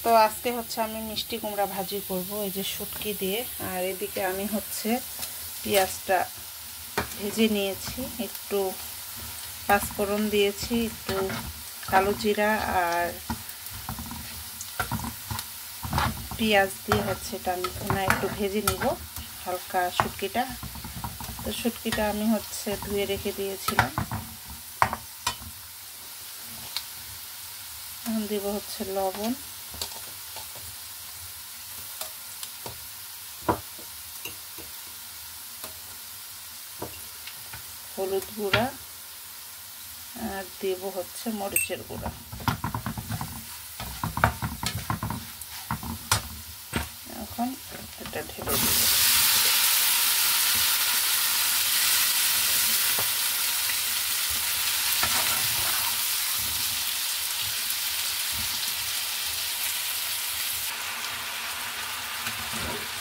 তো আজকে হচ্ছে আমি মিষ্টি কুমড়া ভাজি করব এই যে শুটকি দিয়ে। আর এদিকে আমি হচ্ছে পেঁয়াজটা ভেজে নিয়েছি, একটু পাঁচফোড়ন দিয়েছি, একটু কালো জিরা আর পেঁয়াজ দিয়ে হচ্ছে এটা আমি একটু ভেজে নিব হালকা শুটকিটা। তো শুটকিটা আমি হচ্ছে ধুয়ে রেখে দিয়েছিলাম। এখন দিব হচ্ছে লবণ, হলুদ গুঁড়া আর দেব হচ্ছে মরিচের গুঁড়া। এখন এটা ঢেলে দেব।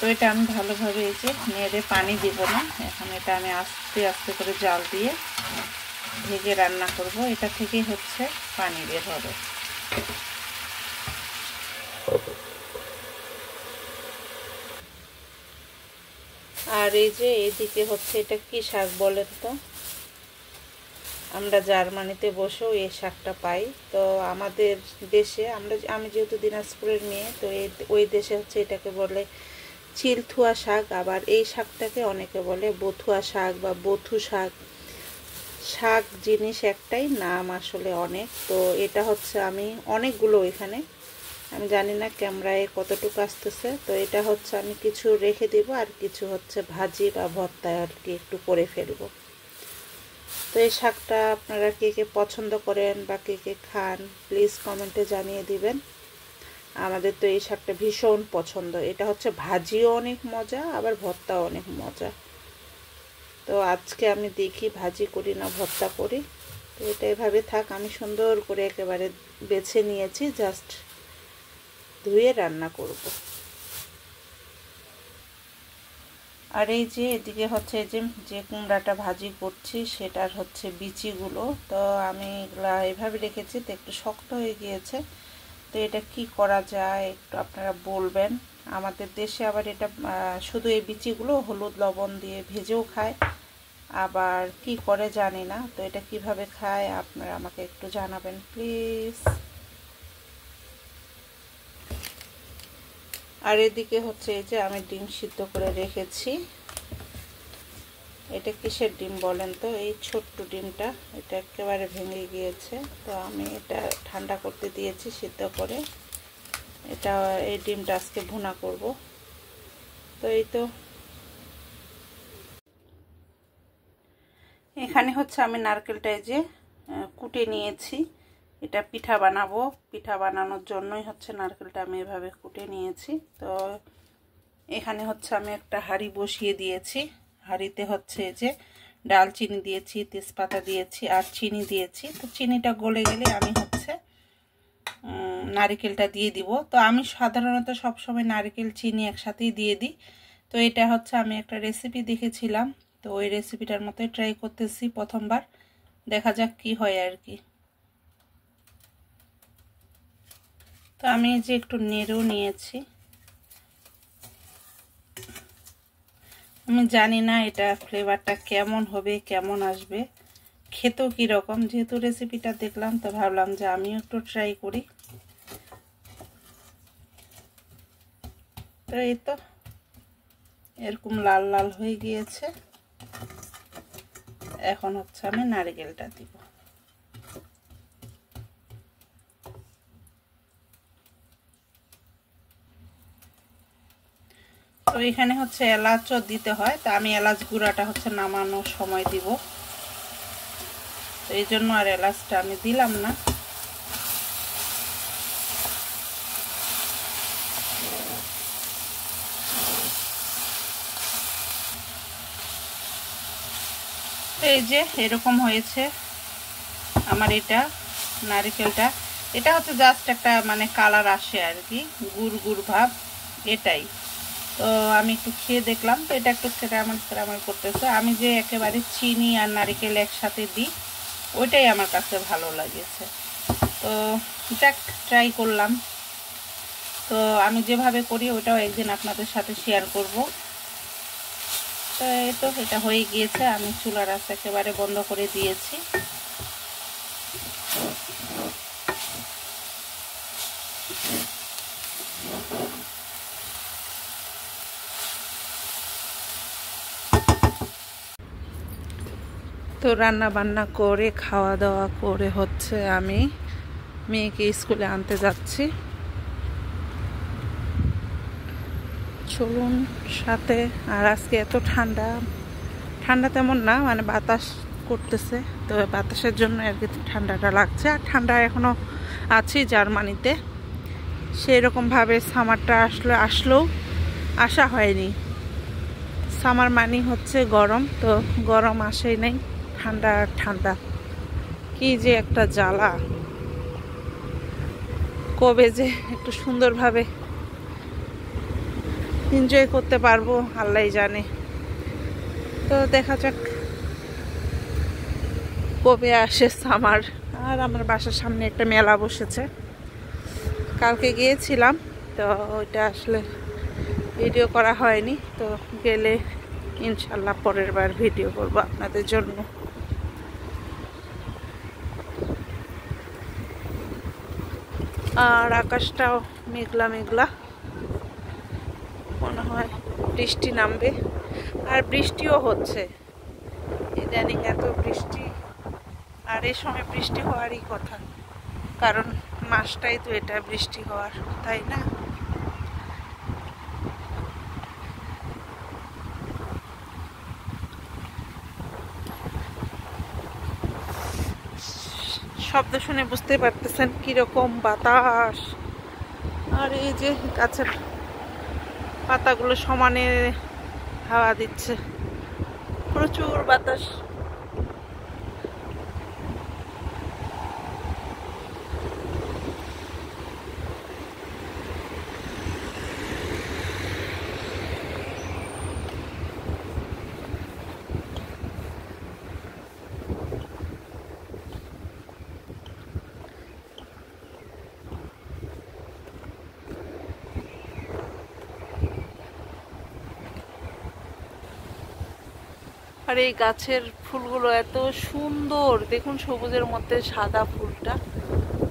তো এটা আমি ভালোভাবে এই যে নেড়ে, পানি দিব না, এখন এটা আমি আস্তে আস্তে করে জাল দিয়ে ঢেকে রান্না করব। এটা থেকেই হচ্ছে পানি বের হবে। আর এই যে এইদিকে হচ্ছে এটা কি শাক বলেন তো? আমরা জার্মানিতে বসেও এই শাকটা পাই। তো আমাদের দেশে আমি যেহেতু দিনাজপুরের মেয়ে, তো ওই দেশে হচ্ছে এটাকে বলে চিলথুয়া শাক। আবার এই শাকটাকে অনেকে বলে বথুয়া শাক বা বথু শাক। শাক জিনিস একটাই, নাম আসলে অনেক। তো এটা হচ্ছে আমি অনেকগুলো, এখানে আমি জানি না ক্যামেরায় কতটুকু আসতেছে। তো এটা হচ্ছে আমি কিছু রেখে দিব আর কিছু হচ্ছে ভাজি বা ভর্তা আর কি একটু করে ফেলবো। তো এই শাকটা আপনারা কে কে পছন্দ করেন বা কে কে খান প্লিজ কমেন্টে জানিয়ে দিবেন। আমাদের তো এই শাকটা ভীষণ পছন্দ। এটা হচ্ছে ভাজিও অনেক মজা, আবার ভর্তাও অনেক মজা। তো আজকে আমি দেখি ভাজি করি না ভর্তা করি। তো এটা এভাবে থাক, আমি সুন্দর করে একেবারে বেছে নিয়েছি, জাস্ট ধুয়ে রান্না করব। আর এই যে এদিকে হচ্ছে যে কুমড়াটা ভাজি করছি সেটার হচ্ছে বিচিগুলো, তো আমি এগুলা এভাবে রেখেছি, তো একটু শক্ত হয়ে গিয়েছে। তো এটা কি করা যায় একটু আপনারা বলবেন। আমাদের দেশে আবার এটা শুধু এই বিচিগুলো হলুদ লবণ দিয়ে ভেজেও খায়, আবার কি করে জানি না। তো এটা কিভাবে খায় আপনারা আমাকে একটু জানাবেন প্লিজ। আর এদিকে হচ্ছে এই যে আমি ডিম সিদ্ধ করে রেখেছি। এটা কিসের ডিম বলেন তো? এই ছোট্ট ডিমটা, এটা একেবারে ভেঙে গিয়েছে। তো আমি এটা ঠান্ডা করতে দিয়েছি সিদ্ধ করে। এটা এই ডিমটা আজকে ভুনা করব। তো এই তো এখানে হচ্ছে আমি নারকেলটা এই যে কুটে নিয়েছি। এটা পিঠা বানাবো, পিঠা বানানোর জন্যই হচ্ছে নারকেলটা আমি এভাবে কুটে নিয়েছি। তো এখানে হচ্ছে আমি একটা হাঁড়ি বসিয়ে দিয়েছি। হাঁড়িতে হচ্ছে এই যে ডালচিনি দিয়েছি, তেজপাতা দিয়েছি আর চিনি দিয়েছি। তো চিনিটা গলে গেলে আমি হচ্ছে নারকেলটা দিয়ে দিব। তো আমি সাধারণত সবসময় নারকেল চিনি একসাথেই দিয়ে দিই। তো এটা হচ্ছে আমি একটা রেসিপি দেখেছিলাম, তো ওই রেসিপিটার মতোই ট্রাই করতেছি প্রথমবার, দেখা যাক কি হয় আর কি। তো আমি যে একটু নেড়েও নিয়েছি। আমি জানি না এটা ফ্লেভারটা কেমন হবে, কেমন আসবে, খেতেও কীরকম। যেহেতু রেসিপিটা দেখলাম তো ভাবলাম যে আমিও একটু ট্রাই করি। তো এই তো এরকম লাল লাল হয়ে গিয়েছে। এখন হচ্ছে আমি নারকেলটা দিব। তো এখানে হচ্ছে এলাচও দিতে হয়, তা আমি এলাচ গুঁড়াটা হচ্ছে নামানোর সময় দিব, তো এই জন্য আর এলাচটা আমি দিলাম না। এই যে এরকম হয়েছে আমার এটা নারকেলটা। এটা হচ্ছে জাস্ট একটা মানে কালার আসে আর কি, গুড় গুড় ভাব, এটাই। তো আমি একটু খেয়ে দেখলাম, তো এটা একটু ক্যারামেল ক্যারামেল করতেছে। আমি যে একেবারে চিনি আর নারকেল একসাথে দিই ওইটাই আমার কাছে ভালো লাগেছে। তো যাক, ট্রাই করলাম। তো আমি যেভাবে করি ওটাও একদিন আপনাদের সাথে শেয়ার করব। তো এই তো এটা হয়ে গিয়েছে, আমি চুলার আঁচ একেবারে বন্ধ করে দিয়েছি। তো রান্না বান্না করে খাওয়া দাওয়া করে হচ্ছে আমি মেয়েকে স্কুলে আনতে যাচ্ছি। চলুন সাথে। আর আজকে এত ঠান্ডা, ঠান্ডা তেমন না, মানে বাতাস করতেছে, তো বাতাসের জন্য আর কি ঠান্ডাটা লাগছে। আর ঠান্ডা এখনও আছি জার্মানিতে, সেই রকমভাবে সামারটা আসলেও আসা হয়নি। সামার মানি হচ্ছে গরম, তো গরম আসেই নাই, ঠান্ডা আর ঠান্ডা, কি যে একটা জ্বালা। কবে যে একটু সুন্দরভাবে এনজয় করতে পারবো আল্লাহই জানে। তো দেখা যাক কবে আসে সামার। আর আমার বাসার সামনে একটা মেলা বসেছে, কালকে গিয়েছিলাম, তো ওইটা আসলে ভিডিও করা হয়নি। তো গেলে ইনশাল্লাহ পরের বার ভিডিও করব আপনাদের জন্য। আর আকাশটাও মেঘলা মেঘলা, মনে হয় বৃষ্টি নামবে। আর বৃষ্টিও হচ্ছে ইদানিং, এত বৃষ্টি। আর এই সময় বৃষ্টি হওয়ারই কথা, কারণ মাসটাই তো এটা বৃষ্টি হওয়ার, তাই না? শব্দ শুনে বুঝতে পারতেছেন কিরকম বাতাস। আর এই যে গাছের পাতাগুলো সমানে হাওয়া দিচ্ছে, প্রচুর বাতাস। আর এই গাছের ফুলগুলো এত সুন্দর, দেখুন সবুজের মধ্যে সাদা ফুলটা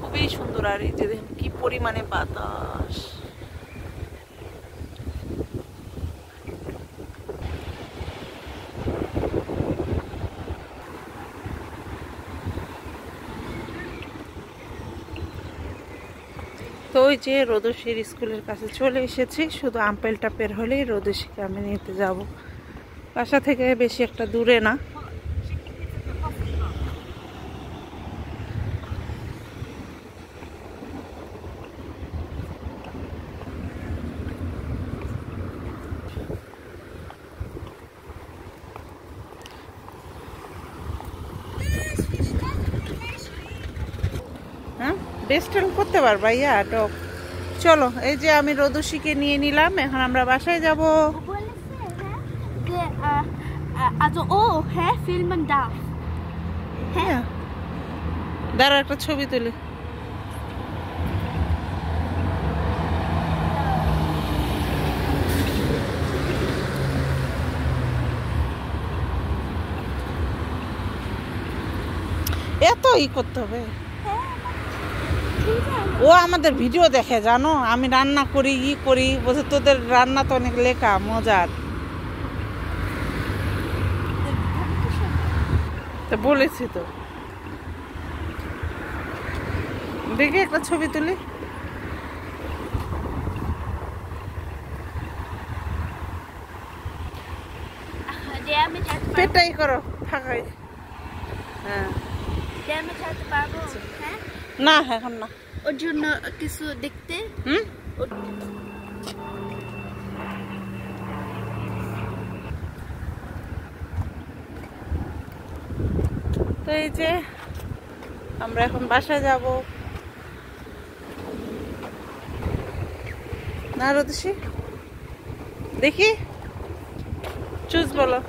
খুবই সুন্দর। আর এই যে দেখুন কি পরিমাণে বাতাস। তো ওই যে রোদসীর স্কুলের কাছে চলে এসেছি, শুধু আম্পেলটা পের হলেই রোদসীকে আমি নিতে যাব। বাসা থেকে বেশি একটা দূরে না। হ্যাঁ, বেস্টেল করতে পারবা ইয়া টপ। চলো, এই যে আমি রোদসীকে নিয়ে নিলাম, এখন আমরা বাসায় যাব। Also filmen darf. হ্যাঁ, দাঁড়া একটা ছবি তুলি। এত করতে হবে? ও আমাদের ভিডিও দেখে, জানো, আমি রান্না করি করি, বলছে তোদের রান্না তো অনেক লেখা মজার। তো বলেছি তো, দেখে একটা ছবি তুলি। পেটাই করো ফাঁকাই। হ্যাঁ, না এখন না, ওর জন্য কিছু দেখতে। তো এই যে আমরা এখন বাসায় যাব। না রোদসী, দেখি চুজ বলো।